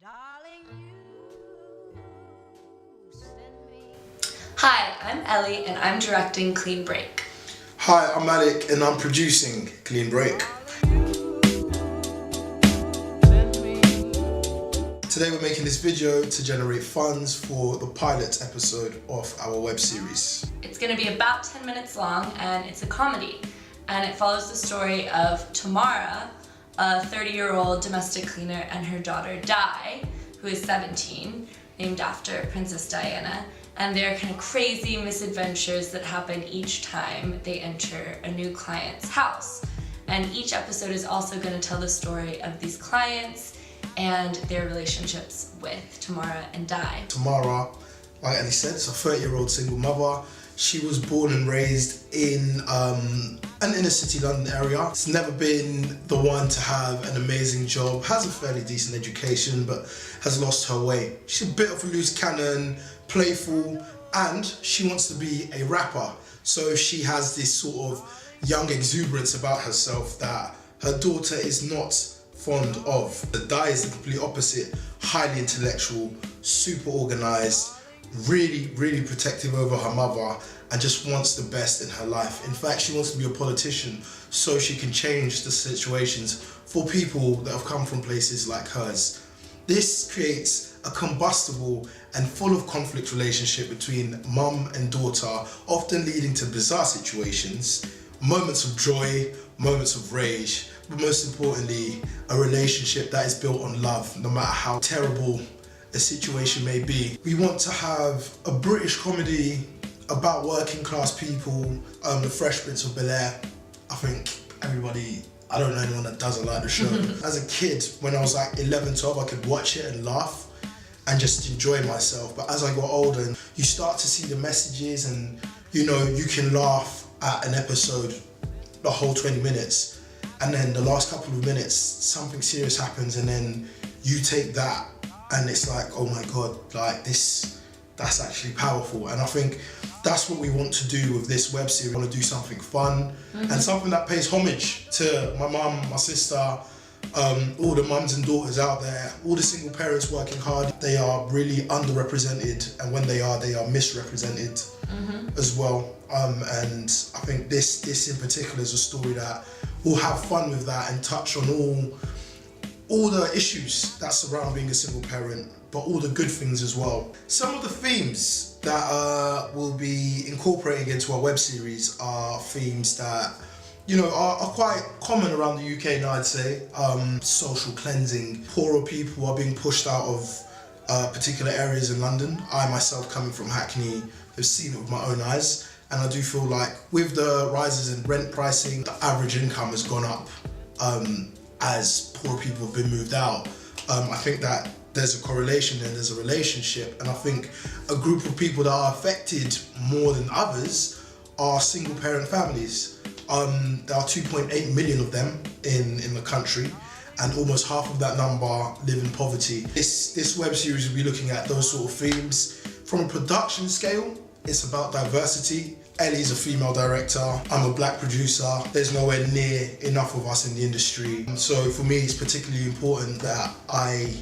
Darling, you send me. Hi, I'm Ellie and I'm directing Clean Break. Hi, I'm Malik and I'm producing Clean Break. Today we're making this video to generate funds for the pilot episode of our web series. It's going to be about 10 minutes long and it's a comedy. And it follows the story of Tamara, a 30-year-old domestic cleaner, and her daughter Di, who is 17, named after Princess Diana. And their kind of crazy misadventures that happen each time they enter a new client's house. And each episode is also going to tell the story of these clients and their relationships with Tamara and Di. Tamara, like Ellie said, is a 30-year-old single mother. She was born and raised in an inner city London area. It's never been the one to have an amazing job, has a fairly decent education, but has lost her way. She's a bit of a loose cannon, playful, and she wants to be a rapper. So she has this sort of young exuberance about herself that her daughter is not fond of. The Di is the complete opposite, highly intellectual, super organized, really protective over her mother, and just wants the best in her life. In fact, she wants to be a politician so she can change the situations for people that have come from places like hers. This creates a combustible and full of conflict relationship between mum and daughter, often leading to bizarre situations, moments of joy, moments of rage, but most importantly, a relationship that is built on love, no matter how terrible a situation may be. We want to have a British comedy about working class people, The Fresh Prince of Bel-Air. I think everybody, I don't know anyone that doesn't like the show. As a kid, when I was like 11, 12, I could watch it and laugh and just enjoy myself. But as I got older, you start to see the messages and you know, you can laugh at an episode the whole 20 minutes. And then the last couple of minutes, something serious happens and then you take that and it's like, oh my God, like that's actually powerful. And I think that's what we want to do with this web series. We want to do something fun and something that pays homage to my mum, my sister, all the mums and daughters out there, all the single parents working hard. They are really underrepresented, and when they are misrepresented as well. And I think this in particular is a story that will have fun with that and touch on all the issues that surround being a single parent, but all the good things as well. Some of the themes that we'll be incorporating into our web series are themes that, you know, are quite common around the UK now, I'd say. Social cleansing. Poorer people are being pushed out of particular areas in London. I myself, coming from Hackney, have seen it with my own eyes. And I do feel like with the rises in rent pricing, the average income has gone up as poor people have been moved out. I think that there's a correlation and there's a relationship, and I think a group of people that are affected more than others are single parent families. There are 2.8 million of them in the country, and almost half of that number live in poverty. This web series will be looking at those sort of themes. From a production scale, it's about diversity. Ellie's a female director, I'm a black producer. There's nowhere near enough of us in the industry. So for me, it's particularly important that I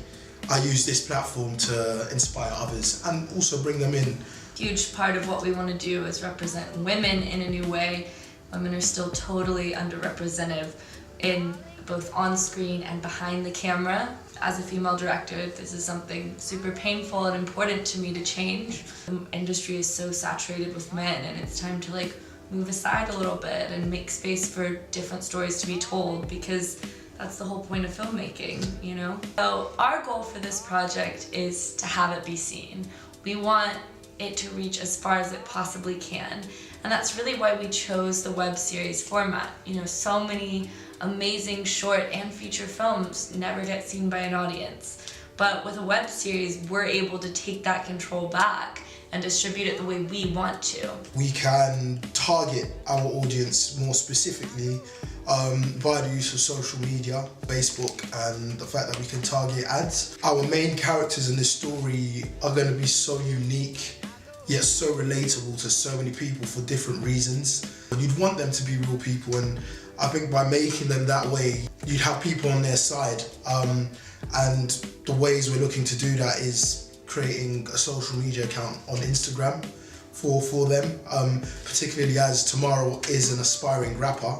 use this platform to inspire others and also bring them in. Huge part of what we want to do is represent women in a new way. Women are still totally underrepresented in both on screen and behind the camera. As a female director, this is something super painful and important to me to change. The industry is so saturated with men, and it's time to like move aside a little bit and make space for different stories to be told, because that's the whole point of filmmaking, you know? So our goal for this project is to have it be seen. We want it to reach as far as it possibly can. And that's really why we chose the web series format. You know, so many amazing short and feature films never get seen by an audience. But with a web series, we're able to take that control back and distribute it the way we want to. We can target our audience more specifically via the use of social media, Facebook, and the fact that we can target ads. Our main characters in this story are going to be so unique, yet so relatable to so many people for different reasons. You'd want them to be real people, and I think by making them that way, you'd have people on their side. And the ways we're looking to do that is creating a social media account on Instagram for them, particularly as Tamara is an aspiring rapper.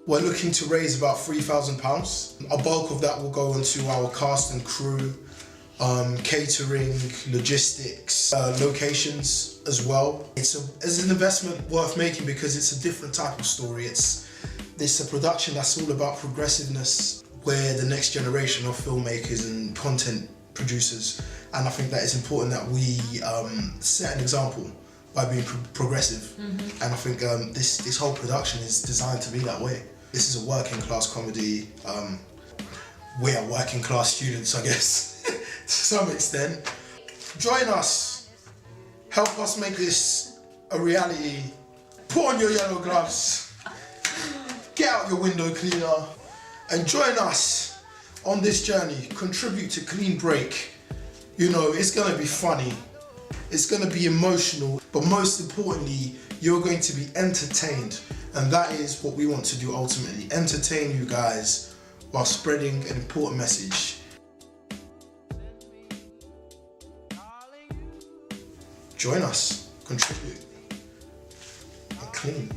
We're looking to raise about £3,000. A bulk of that will go into our cast and crew, catering, logistics, locations as well. It's an investment worth making because it's a different type of story. It's a production that's all about progressiveness, where the next generation of filmmakers and content producers, and I think that it's important that we set an example by being progressive. And I think this whole production is designed to be that way. This is a working class comedy. We are working class students, I guess, to some extent. Join us. Help us make this a reality. Put on your yellow gloves. Get out your window cleaner and join us on this journey. Contribute to Clean Break. You know, it's gonna be funny. It's gonna be emotional, but most importantly, you're going to be entertained. And that is what we want to do ultimately. Entertain you guys while spreading an important message. Join us, contribute, and clean.